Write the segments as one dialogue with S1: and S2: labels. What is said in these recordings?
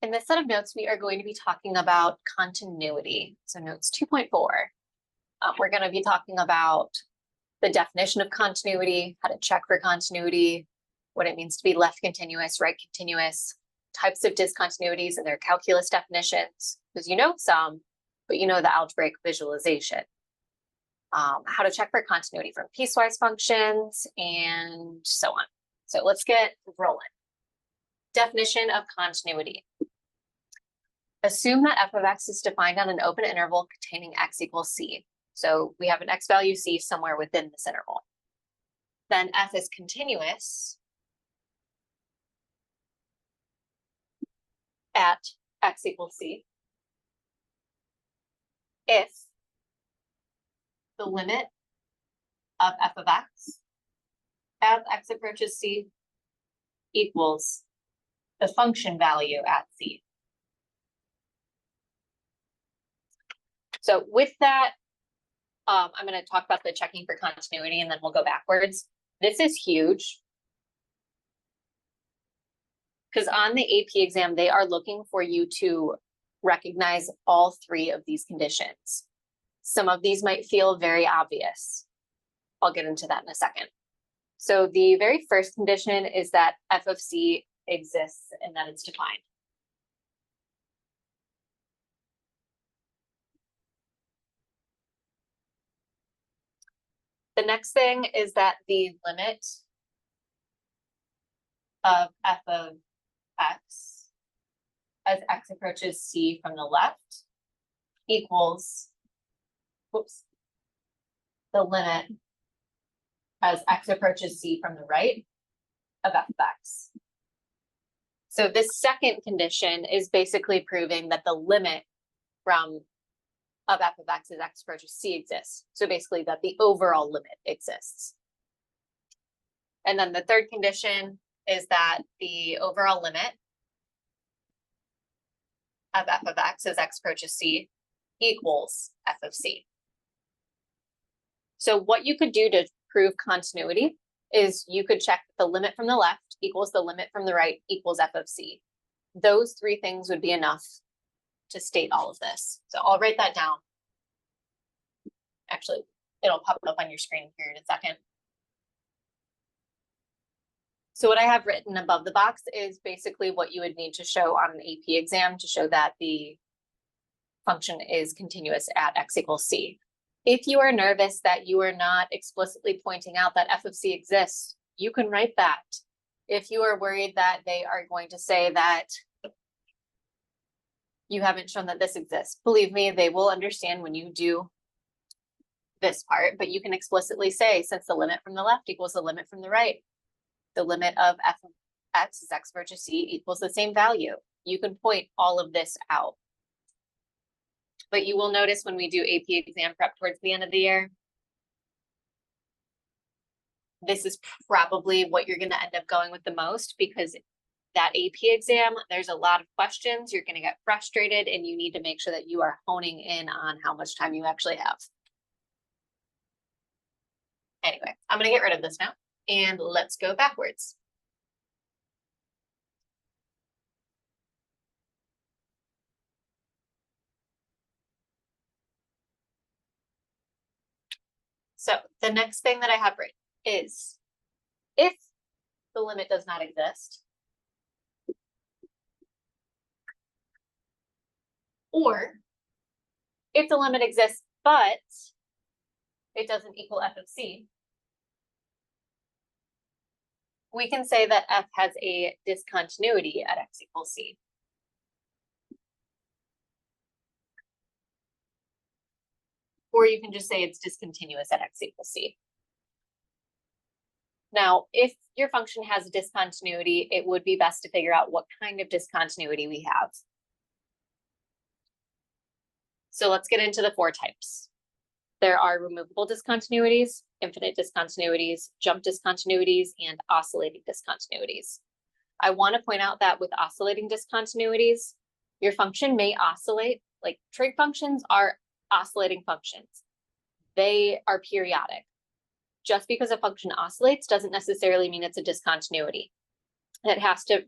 S1: In this set of notes, we are going to be talking about continuity. So notes 2.4, we're going to be talking about the definition of continuity, how to check for continuity, what it means to be left continuous, right continuous, types of discontinuities and their calculus definitions, because you know some, but you know the algebraic visualization. How to check for continuity from piecewise functions and so on. So let's get rolling. Definition of continuity. Assume that f of x is defined on an open interval containing x equals c. So we have an x value c somewhere within this interval. Then f is continuous at x equals c if the limit of f of x as x approaches c equals the function value at c. So with that, I'm going to talk about the checking for continuity and then we'll go backwards. This is huge because on the AP exam, they are looking for you to recognize all three of these conditions. Some of these might feel very obvious. I'll get into that in a second. So the very first condition is that f of c exists and that it's defined. The next thing is that the limit of f of x as x approaches c from the left equals, the limit as x approaches c from the right of f of x. So this second condition is basically proving that the limit of f of x as x approaches c exists. So basically that the overall limit exists. And then the third condition is that the overall limit of f of x as x approaches c equals f of c. So what you could do to prove continuity is you could check the limit from the left equals the limit from the right equals f of c. Those three things would be enough to state all of this. So I'll write that down. Actually, it'll pop up on your screen here in a second. So what I have written above the box is basically what you would need to show on an AP exam to show that the function is continuous at x equals c. If you are nervous that you are not explicitly pointing out that f of c exists, you can write that. If you are worried that they are going to say that you haven't shown that this exists, believe me, they will understand when you do this part, but you can explicitly say, since the limit from the left equals the limit from the right, the limit of f of x as x approaches c equals the same value. You can point all of this out. But you will notice when we do AP exam prep towards the end of the year, this is probably what you're going to end up going with the most, because that AP exam, there's a lot of questions, you're going to get frustrated, and you need to make sure that you are honing in on how much time you actually have. Anyway, I'm going to get rid of this now, and let's go backwards. So the next thing that I have written is, if the limit does not exist, or if the limit exists, but it doesn't equal f of c, we can say that f has a discontinuity at x equals c. Or you can just say it's discontinuous at x equals c. Now, if your function has a discontinuity, it would be best to figure out what kind of discontinuity we have. So let's get into the four types. There are removable discontinuities, infinite discontinuities, jump discontinuities, and oscillating discontinuities. I want to point out that with oscillating discontinuities, your function may oscillate. Like trig functions are oscillating functions. They are periodic. Just because a function oscillates doesn't necessarily mean it's a discontinuity. It has to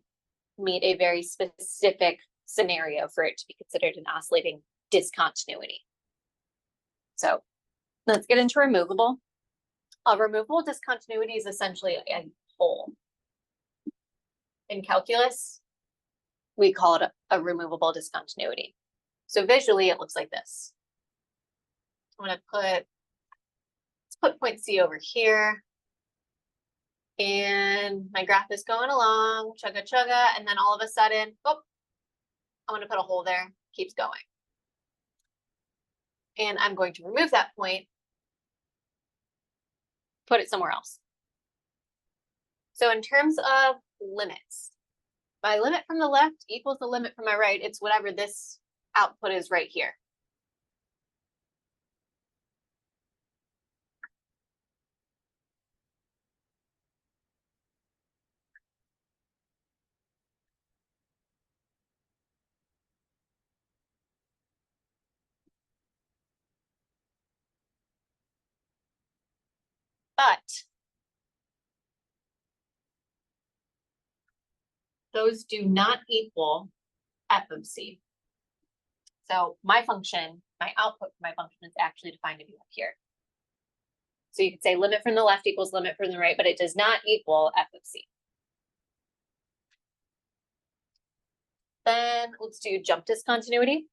S1: meet a very specific scenario for it to be considered an oscillating discontinuity. So let's get into removable. A removable discontinuity is essentially a pole. In calculus, we call it a removable discontinuity. So visually, it looks like this. I'm going to let's put point C over here. And my graph is going along, chugga chugga, and then all of a sudden, oh, I'm going to put a hole there, keeps going. And I'm going to remove that point, put it somewhere else. So in terms of limits, my limit from the left equals the limit from my right. It's whatever this output is right here. But those do not equal f of c. So my function, my output for my function is actually defined to be up here. So you could say limit from the left equals limit from the right, but it does not equal f of c. Then let's do jump discontinuity.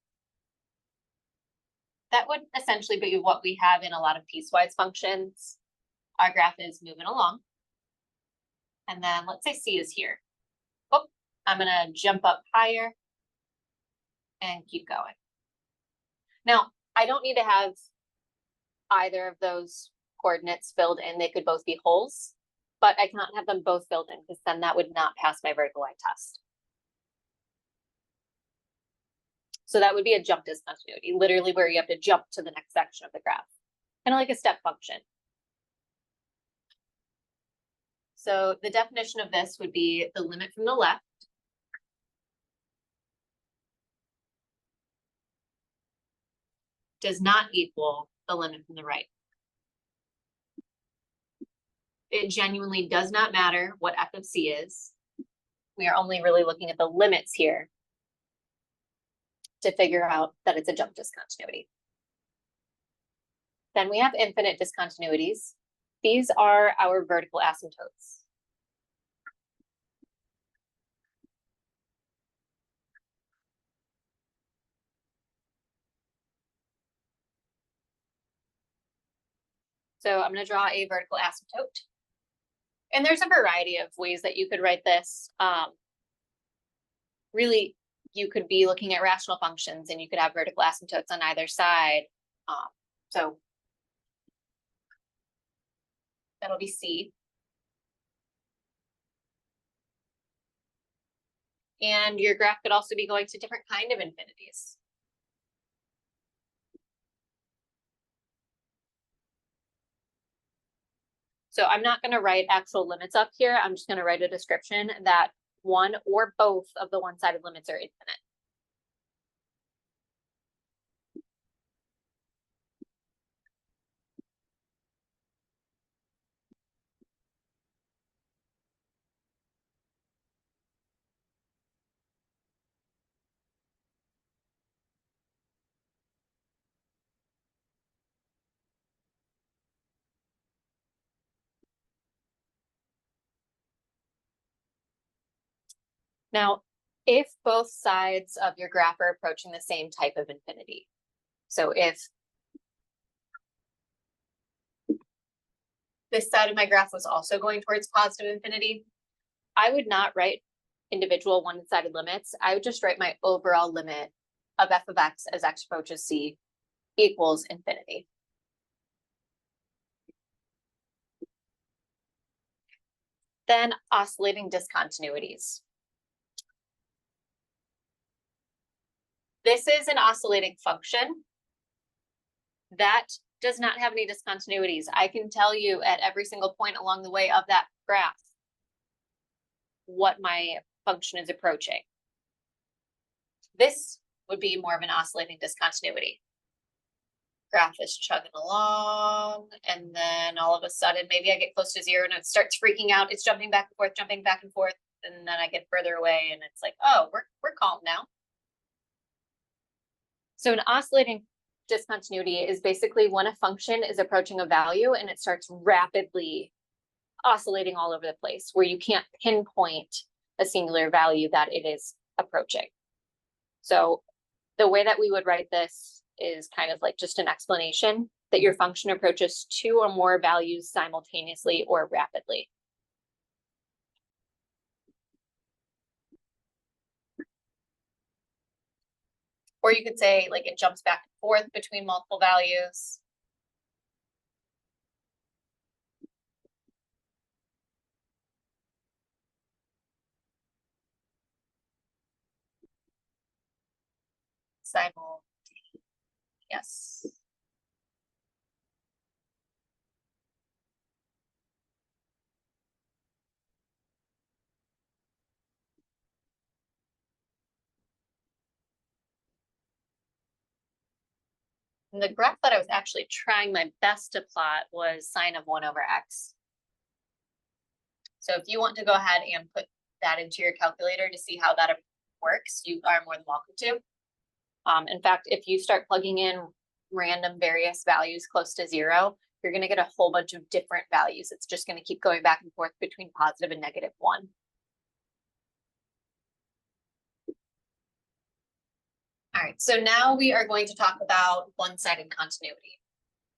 S1: That would essentially be what we have in a lot of piecewise functions. Our graph is moving along. And then let's say C is here. Oh, I'm going to jump up higher and keep going. Now, I don't need to have either of those coordinates filled in. They could both be holes, but I cannot have them both filled in because then that would not pass my vertical line test. So that would be a jump discontinuity, literally where you have to jump to the next section of the graph, kind of like a step function. So the definition of this would be the limit from the left does not equal the limit from the right. It genuinely does not matter what f of c is. We are only really looking at the limits here to figure out that it's a jump discontinuity. Then we have infinite discontinuities. These are our vertical asymptotes. So I'm going to draw a vertical asymptote. And there's a variety of ways that you could write this. Really, you could be looking at rational functions and you could have vertical asymptotes on either side. So that'll be C. And your graph could also be going to different kind of infinities. So I'm not going to write actual limits up here. I'm just going to write a description that one or both of the one-sided limits are infinite. Now, if both sides of your graph are approaching the same type of infinity, so if this side of my graph was also going towards positive infinity, I would not write individual one-sided limits. I would just write my overall limit of f of x as x approaches c equals infinity. Then oscillating discontinuities. This is an oscillating function that does not have any discontinuities. I can tell you at every single point along the way of that graph what my function is approaching. This would be more of an oscillating discontinuity. Graph is chugging along, and then all of a sudden, maybe I get close to zero and it starts freaking out. It's jumping back and forth, and then I get further away, and it's like, oh, we're calm now. So an oscillating discontinuity is basically when a function is approaching a value and it starts rapidly oscillating all over the place, where you can't pinpoint a singular value that it is approaching. So the way that we would write this is kind of like just an explanation that your function approaches two or more values simultaneously or rapidly. Or you could say like it jumps back and forth between multiple values. Yes. And the graph that I was actually trying my best to plot was sine of 1 over x. So if you want to go ahead and put that into your calculator to see how that works, you are more than welcome to. In fact, if you start plugging in random various values close to 0, you're going to get a whole bunch of different values. It's just going to keep going back and forth between positive and negative 1. All right, so now we are going to talk about one-sided continuity.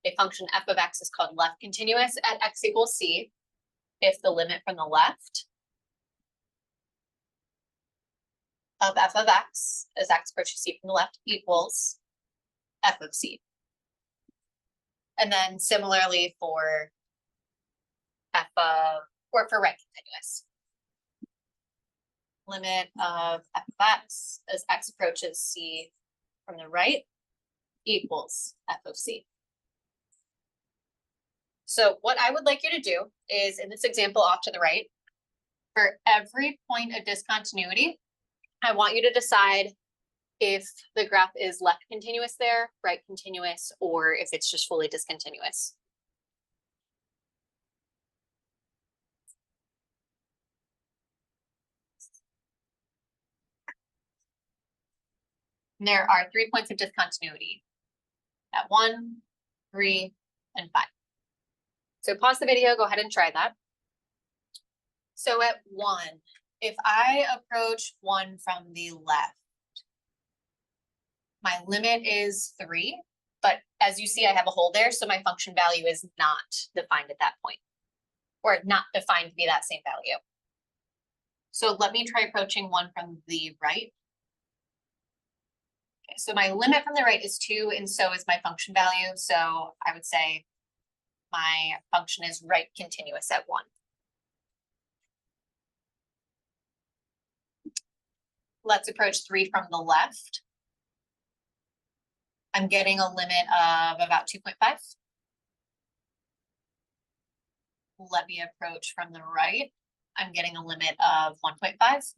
S1: A function f of x is called left continuous at x equals c if the limit from the left of f of x as x approaches c from the left equals f of c. And then similarly for for right continuous. Limit of f of x as x approaches c from the right equals f of c. So what I would like you to do is, in this example off to the right, for every point of discontinuity, I want you to decide if the graph is left continuous there, right continuous, or if it's just fully discontinuous. And there are 3 points of discontinuity at 1, 3, and 5. So pause the video, go ahead and try that. So at 1, if I approach 1 from the left, my limit is 3, but as you see, I have a hole there, so my function value is not defined at that point, or not defined to be that same value. So let me try approaching 1 from the right. Okay, so my limit from the right is 2, and so is my function value. So I would say my function is right continuous at 1. Let's approach 3 from the left. I'm getting a limit of about 2.5. Let me approach from the right. I'm getting a limit of 1.5.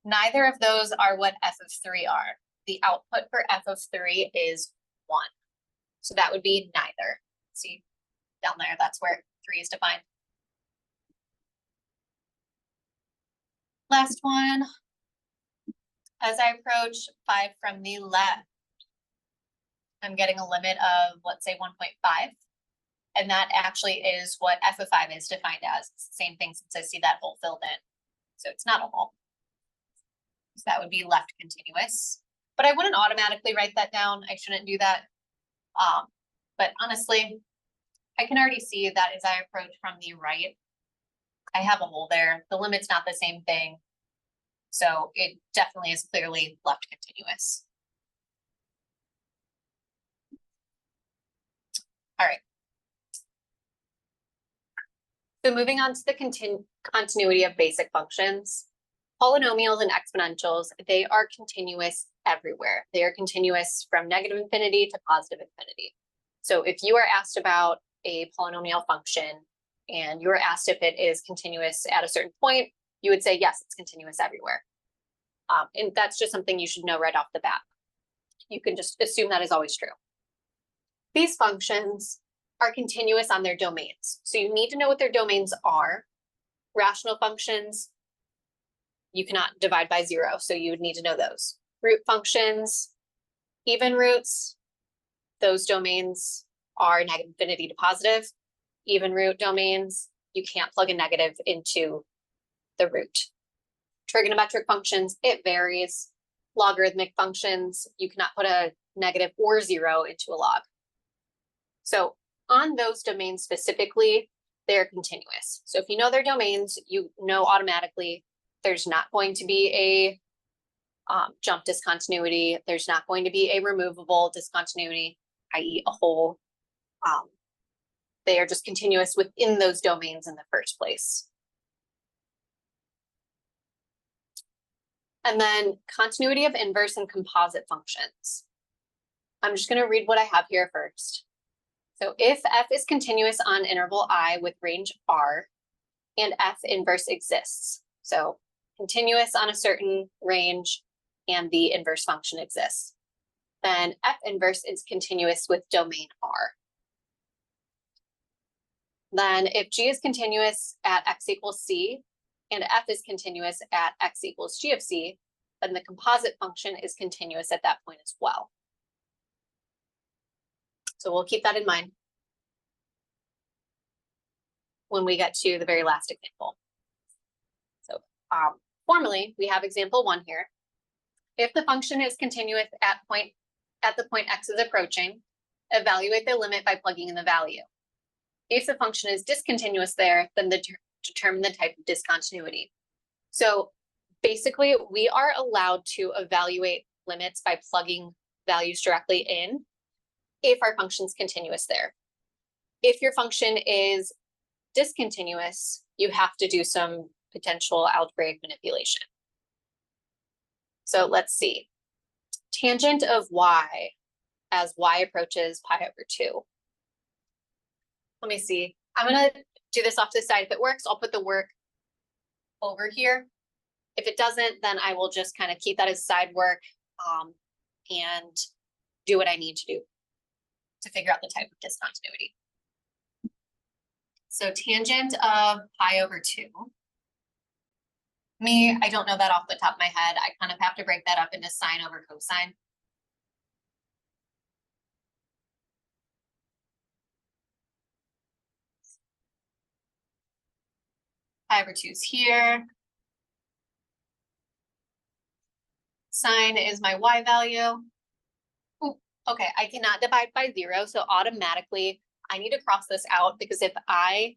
S1: Neither of those are what f of 3 are. The output for f of 3 is 1. So that would be neither. See down there, that's where 3 is defined. Last one. As I approach 5 from the left, I'm getting a limit of, let's say, 1.5. And that actually is what f of 5 is defined as. It's the same thing since I see that hole filled in. So it's not a hole. So that would be left continuous. But I wouldn't automatically write that down. I shouldn't do that. But honestly, I can already see that as I approach from the right, I have a hole there. The limit's not the same thing. So it definitely is clearly left continuous. All right. So moving on to the continuity of basic functions, polynomials and exponentials, they are continuous everywhere. They are continuous from negative infinity to positive infinity. So if you are asked about a polynomial function and you're asked if it is continuous at a certain point, you would say, yes, it's continuous everywhere. And that's just something you should know right off the bat. You can just assume that is always true. These functions are continuous on their domains. So you need to know what their domains are. Rational functions, you cannot divide by 0, so you would need to know those. Root functions, Even roots, those domains are negative infinity to positive. Even root domains, you can't plug a negative into the root. Trigonometric functions, it varies. Logarithmic functions, you cannot put a negative or 0 into a log. So on those domains specifically, they're continuous. So if you know their domains, you know automatically there's not going to be a jump discontinuity. There's not going to be a removable discontinuity, i.e. a hole. They are just continuous within those domains in the first place. And then continuity of inverse and composite functions. I'm just going to read what I have here first. So if f is continuous on interval I with range r, and f inverse exists, so continuous on a certain range and the inverse function exists, then f inverse is continuous with domain R. Then if g is continuous at x equals c, and f is continuous at x equals g of c, then the composite function is continuous at that point as well. So we'll keep that in mind when we get to the very last example. So formally, we have example 1 here. If the function is continuous at the point x is approaching, evaluate the limit by plugging in the value. If the function is discontinuous there, then determine the type of discontinuity. So basically, we are allowed to evaluate limits by plugging values directly in if our function is continuous there. If your function is discontinuous, you have to do some potential algebraic manipulation. So let's see. Tangent of y as y approaches pi over 2. Let me see. I'm going to do this off to the side. If it works, I'll put the work over here. If it doesn't, then I will just kind of keep that as side work and do what I need to do to figure out the type of discontinuity. So tangent of pi over 2. I don't know that off the top of my head. I kind of have to break that up into sine over cosine. Pi over 2 is here. Sine is my y value. Ooh, okay, I cannot divide by 0, so automatically I need to cross this out, because if I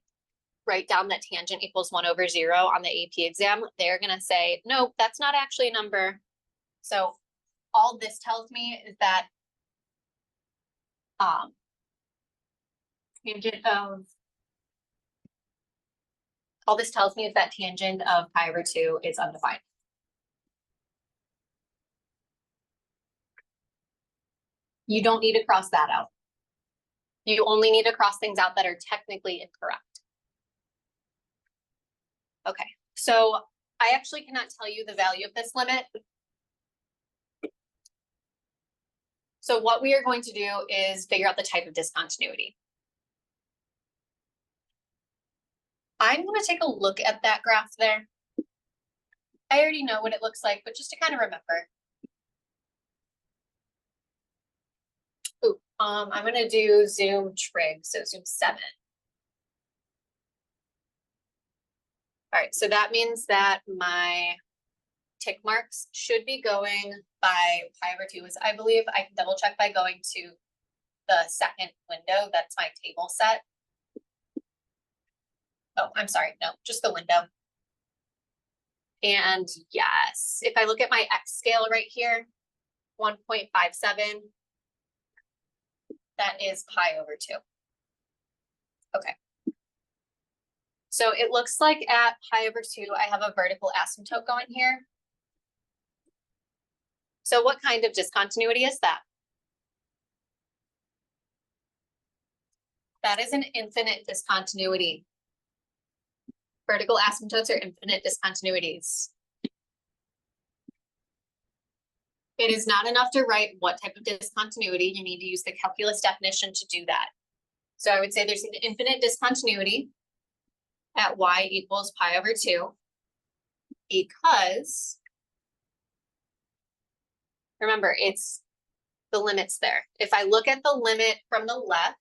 S1: write down that tangent equals 1 over 0 on the AP exam, they're going to say, nope, that's not actually a number. So all this tells me is that tangent of pi over 2 is undefined. You don't need to cross that out. You only need to cross things out that are technically incorrect. Okay, so I actually cannot tell you the value of this limit. So what we are going to do is figure out the type of discontinuity. I'm going to take a look at that graph there. I already know what it looks like, but just to kind of remember. Ooh, I'm going to do zoom trig, so zoom 7. All right, so that means that my tick marks should be going by pi over 2. I believe I can double check by going to the second window. That's my table set. Oh, I'm sorry. No, just the window. And yes, if I look at my X scale right here, 1.57, that is pi over 2. Okay. So it looks like at pi over 2, I have a vertical asymptote going here. So what kind of discontinuity is that? That is an infinite discontinuity. Vertical asymptotes are infinite discontinuities. It is not enough to write what type of discontinuity. You need to use the calculus definition to do that. So I would say there's an infinite discontinuity at y equals pi over 2, because remember, it's the limits there. If I look at the limit from the left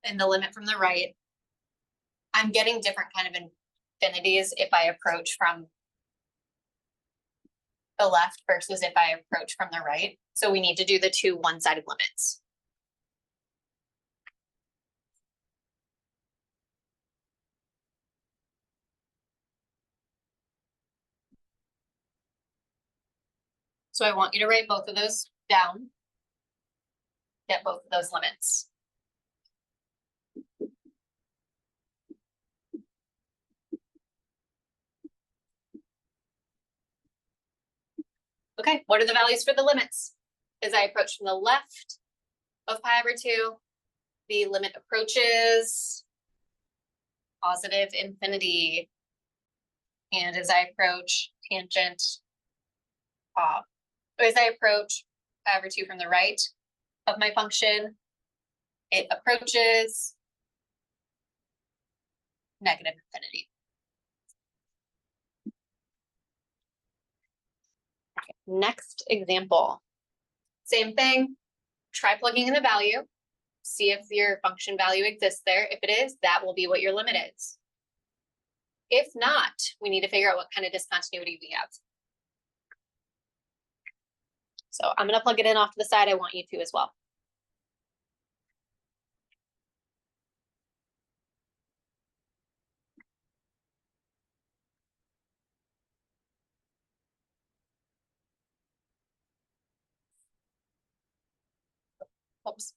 S1: and the limit from the right, I'm getting different kind of infinities if I approach from the left versus if I approach from the right. So we need to do the two one-sided limits. So I want you to write both of those down. Get both of those limits. Okay, what are the values for the limits? As I approach from the left of pi over 2, the limit approaches positive infinity. And as I approach tangent, as I approach pi over 2 from the right of my function, it approaches negative infinity. Okay, next example. Same thing, try plugging in the value, see if your function value exists there. If it is, that will be what your limit is. If not, we need to figure out what kind of discontinuity we have. So I'm going to plug it in off to the side. I want you to as well. Oops.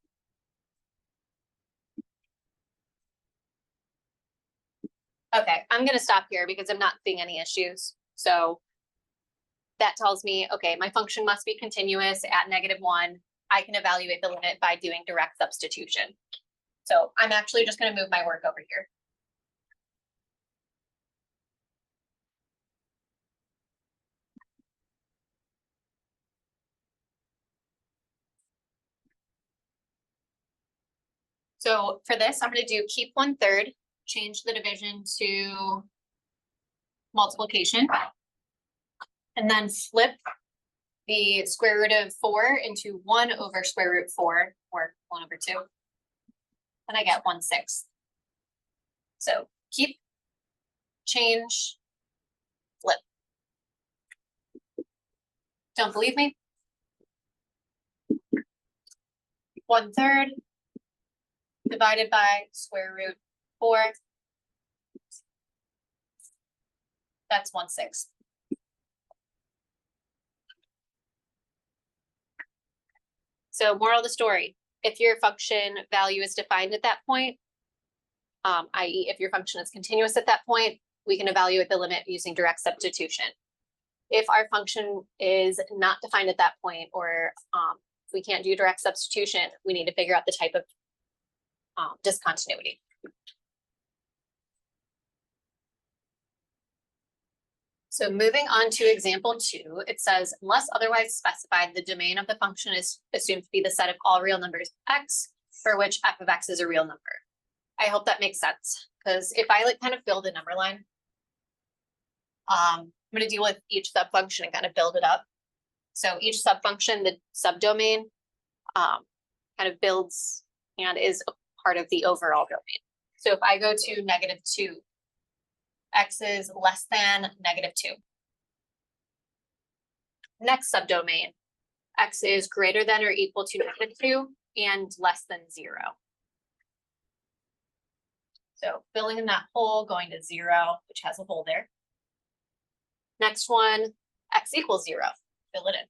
S1: Okay, I'm going to stop here because I'm not seeing any issues. So that tells me, okay, my function must be continuous at -1. I can evaluate the limit by doing direct substitution. So I'm actually just going to move my work over here. So for this, I'm going to do keep 1/3, change the division to multiplication, and then flip the square root of 4 into 1 over square root 4, or 1 over 2. And I get 1/6. So keep, change, flip. Don't believe me? 1/3 divided by square root 4. That's 1/6. So moral of the story, if your function value is defined at that point, i.e. if your function is continuous at that point, we can evaluate the limit using direct substitution. If our function is not defined at that point, or if we can't do direct substitution, we need to figure out the type of discontinuity. So moving on to example 2, it says, unless otherwise specified, the domain of the function is assumed to be the set of all real numbers x, for which f of x is a real number. I hope that makes sense, because if I like kind of build a number line, I'm going to deal with each subfunction and kind of build it up. So each subfunction, the subdomain, kind of builds and is a part of the overall domain. So if I go to -2, x is less than -2. Next subdomain, x is greater than or equal to -2 and less than 0. So filling in that hole, going to 0, which has a hole there. Next one, x equals 0, fill it in.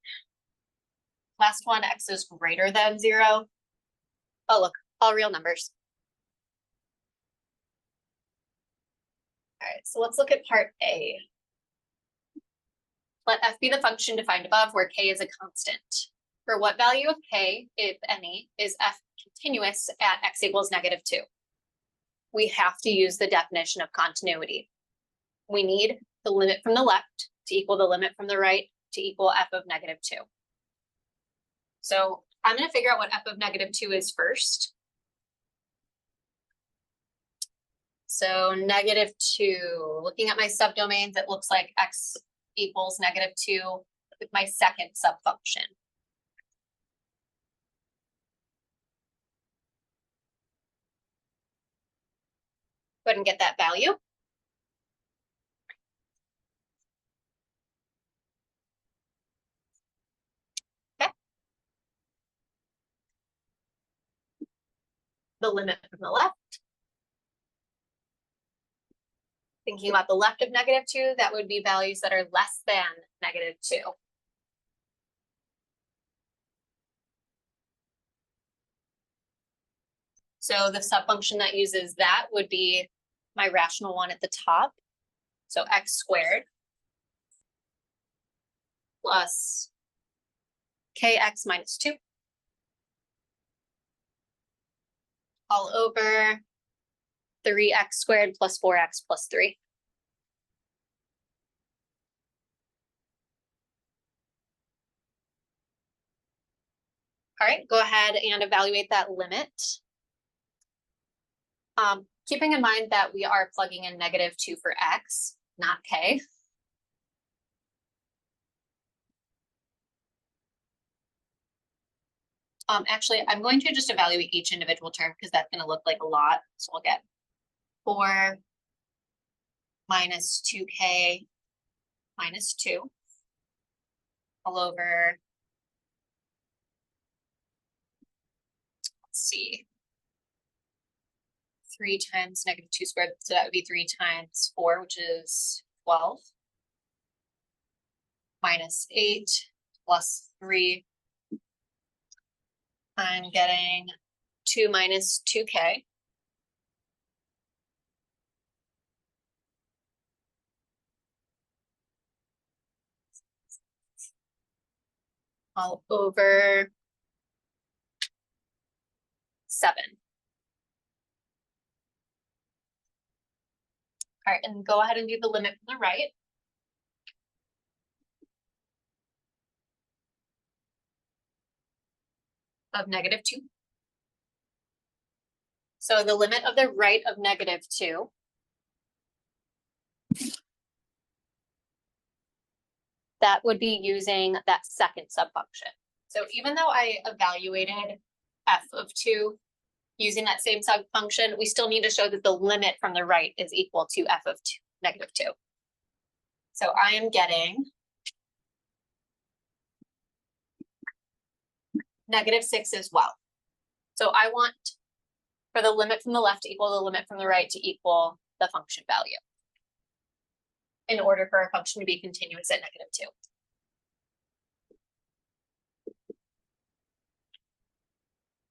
S1: Last one, x is greater than 0. Oh, look, all real numbers. All right, so let's look at part A. Let f be the function defined above where k is a constant. For what value of k, if any, is f continuous at x equals -2? We have to use the definition of continuity. We need the limit from the left to equal the limit from the right to equal f of -2. So I'm going to figure out what f of -2 is first. So -2, looking at my subdomains, it looks like x equals -2 with my second subfunction. Go ahead and get that value. Okay. The limit from the left. Thinking about the left of -2, that would be values that are less than -2. So the subfunction that uses that would be my rational one at the top. So x squared plus kx minus 2 all over 3x squared plus 4x plus 3. All right, go ahead and evaluate that limit. Keeping in mind that we are plugging in -2 for x, not k. Actually, I'm going to just evaluate each individual term because that's going to look like a lot. So we'll get 4 minus 2k minus 2 all over, let's see, 3 times -2 squared. So that would be 3 times 4, which is 12, minus 8 plus 3. I'm getting 2 minus 2k. All over 7. All right, and go ahead and do the limit from the right. Of -2. So the limit of the right of -2 that would be using that second subfunction. So even though I evaluated f of 2 using that same subfunction, we still need to show that the limit from the right is equal to f of -2. So I am getting -6 as well. So I want for the limit from the left to equal the limit from the right to equal the function value in order for a function to be continuous at -2.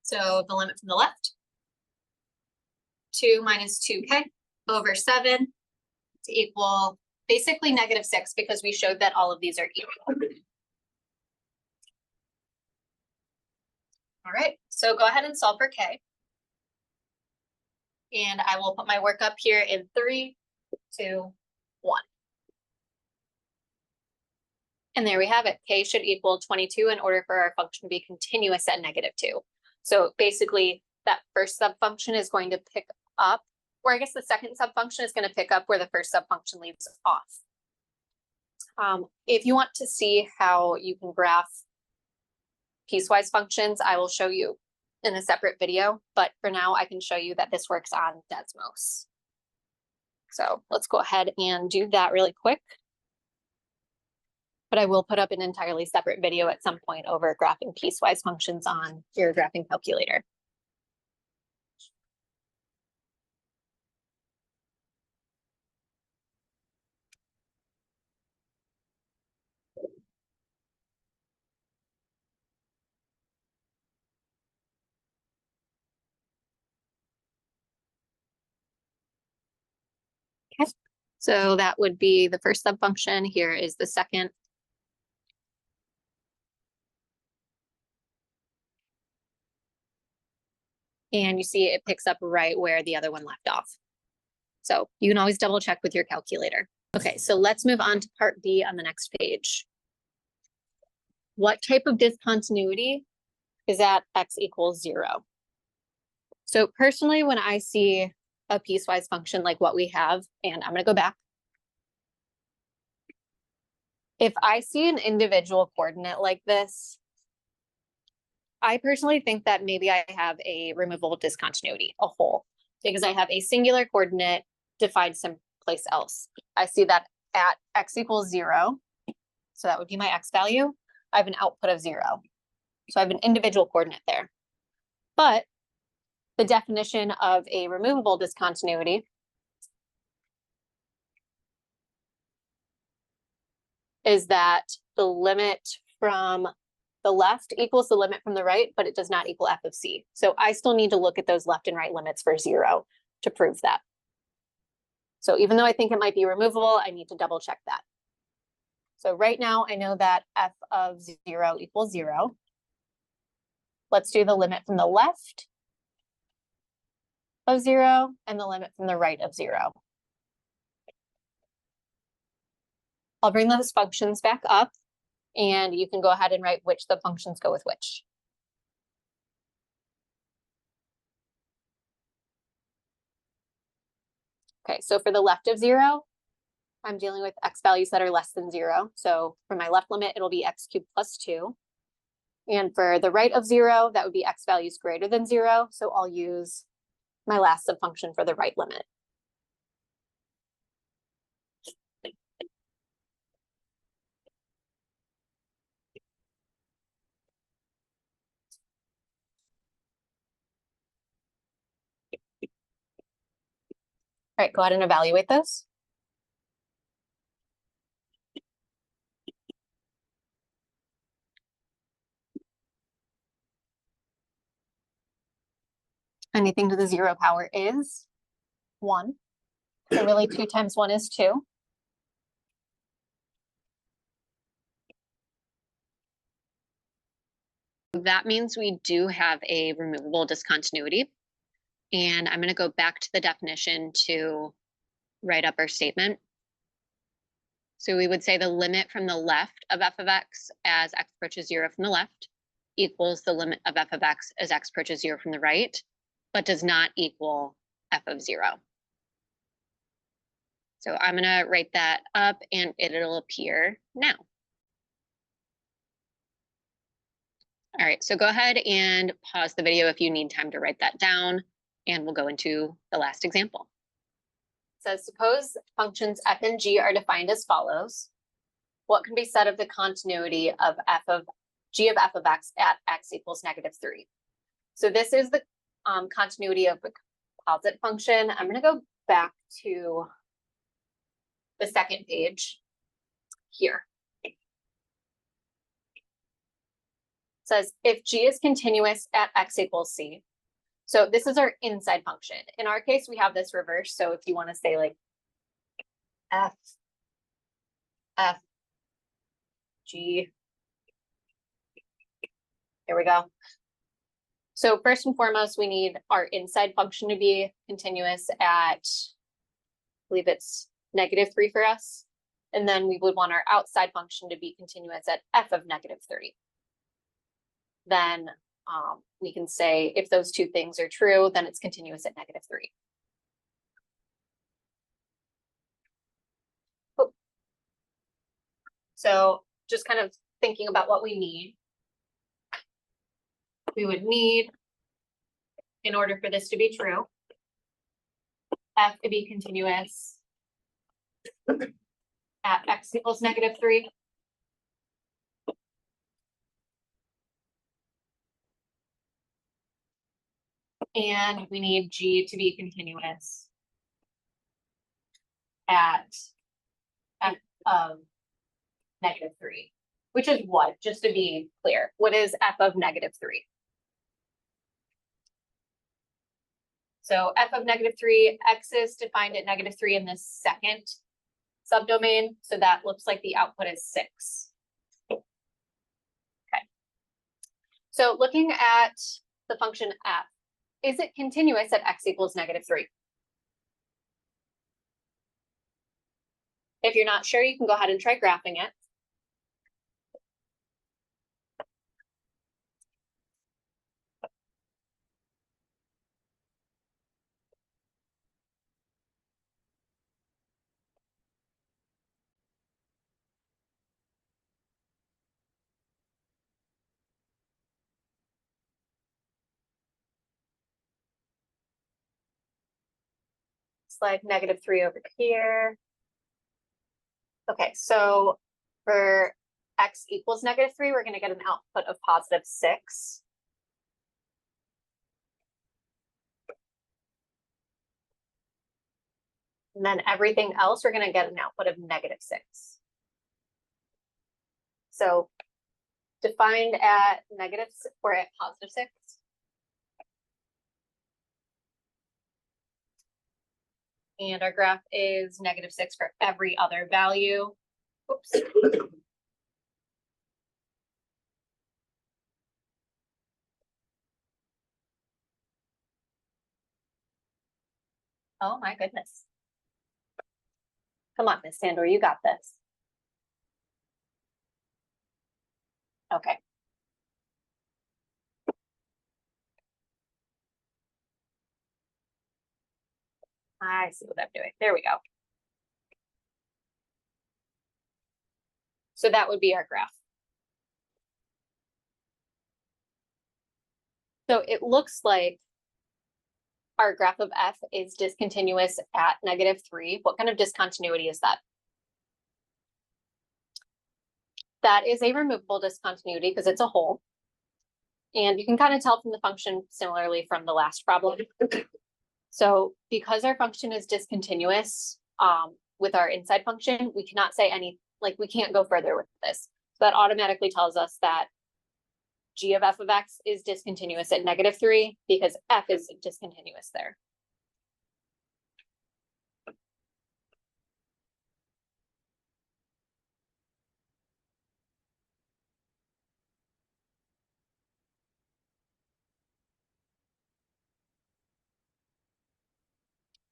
S1: So the limit from the left, 2 minus 2k over 7 to equal basically -6 because we showed that all of these are equal. All right, so go ahead and solve for k. And I will put my work up here in 3, 2, 1. And there we have it. K should equal 22 in order for our function to be continuous at -2. So basically that first subfunction is going to pick up, or I guess the second subfunction is going to pick up where the first subfunction leaves off. If you want to see how you can graph piecewise functions, I will show you in a separate video, but for now I can show you that this works on Desmos. So let's go ahead and do that really quick. But I will put up an entirely separate video at some point over graphing piecewise functions on your graphing calculator. Okay, so that would be the first subfunction. Here is the second. And you see it picks up right where the other one left off. So you can always double check with your calculator. Okay, so let's move on to part B on the next page. What type of discontinuity is at x equals 0? So personally, when I see a piecewise function like what we have, and I'm going to go back. If I see an individual coordinate like this, I personally think that maybe I have a removable discontinuity, a hole. because I have a singular coordinate defined someplace else. I see that at x equals 0. So that would be my x value. I have an output of 0. So I have an individual coordinate there. But the definition of a removable discontinuity is that the limit from the left equals the limit from the right, but it does not equal f of c. So I still need to look at those left and right limits for 0 to prove that. So even though I think it might be removable, I need to double check that. So right now I know that f of 0 equals 0. Let's do the limit from the left of 0 and the limit from the right of 0. I'll bring those functions back up and you can go ahead and write which the functions go with which. Okay, so for the left of 0, I'm dealing with x values that are less than 0. So for my left limit, it'll be x cubed plus 2. And for the right of 0, that would be x values greater than 0. So I'll use my last subfunction for the right limit. All right, go ahead and evaluate those. Anything to the 0 power is 1. So really 2 times 1 is 2. That means we do have a removable discontinuity. And I'm going to go back to the definition to write up our statement. So we would say the limit from the left of f of x as x approaches 0 from the left equals the limit of f of x as x approaches 0 from the right, but does not equal f of 0. So I'm going to write that up and it'll appear now. All right, so go ahead and pause the video if you need time to write that down, and we'll go into the last example. It says, suppose functions f and g are defined as follows. What can be said of the continuity of g of f of x at x equals -3? So this is the continuity of the composite function. I'm going to go back to the second page here. Says if g is continuous at x equals c. So this is our inside function. In our case, we have this reverse. So if you want to say like f g, here we go. So first and foremost, we need our inside function to be continuous at, I believe it's -3 for us. And then we would want our outside function to be continuous at f of -3. Then we can say if those two things are true, then it's continuous at -3. Oh. So just kind of thinking about what we need. We would need, in order for this to be true, f to be continuous at x equals -3. And we need g to be continuous at f of -3, which is what, just to be clear, what is f of -3? So f of -3, x is defined at -3 in this second subdomain. So that looks like the output is 6. Okay. So looking at the function f, is it continuous at x equals -3? If you're not sure, you can go ahead and try graphing it. like -3 over here. Okay, so for x equals -3, we're gonna get an output of +6. And then everything else, we're gonna get an output of -6. So defined at or at +6. And our graph is -6 for every other value. Oops. Oh my goodness. Come on, Miss Sandor, you got this. Okay. I see what I'm doing. There we go. So that would be our graph. So it looks like our graph of f is discontinuous at -3. What kind of discontinuity is that? That is a removable discontinuity because it's a hole. And you can kind of tell from the function similarly from the last problem. So because our function is discontinuous with our inside function, we cannot say we can't go further with this. So that automatically tells us that g of f of x is discontinuous at -3 because f is discontinuous there.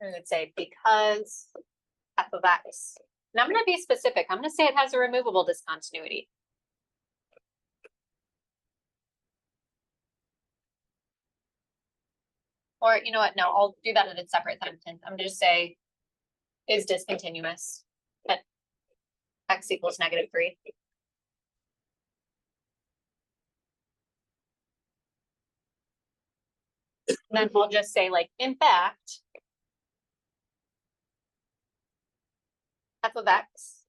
S1: I would say because f of x, and I'm going to be specific. I'm going to say it has a removable discontinuity. Or you know what? No, I'll do that in a separate sentence. I'm going to just say is discontinuous at x equals -3. And then we'll just say in fact, f of x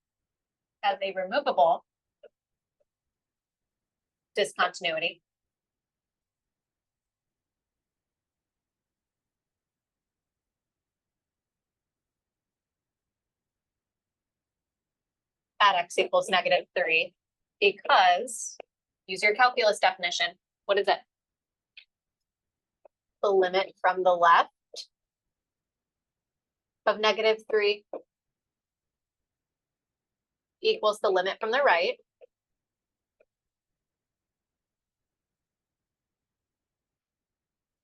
S1: has a removable discontinuity. At x equals -3 because, use your calculus definition. What is it? The limit from the left of -3 equals the limit from the right.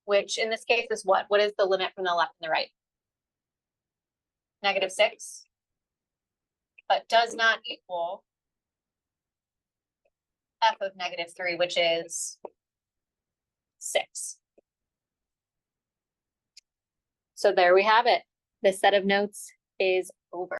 S1: Which in this case is what? What is the limit from the left and the right? -6, but does not equal f of -3, which is 6. So there we have it. This set of notes is over.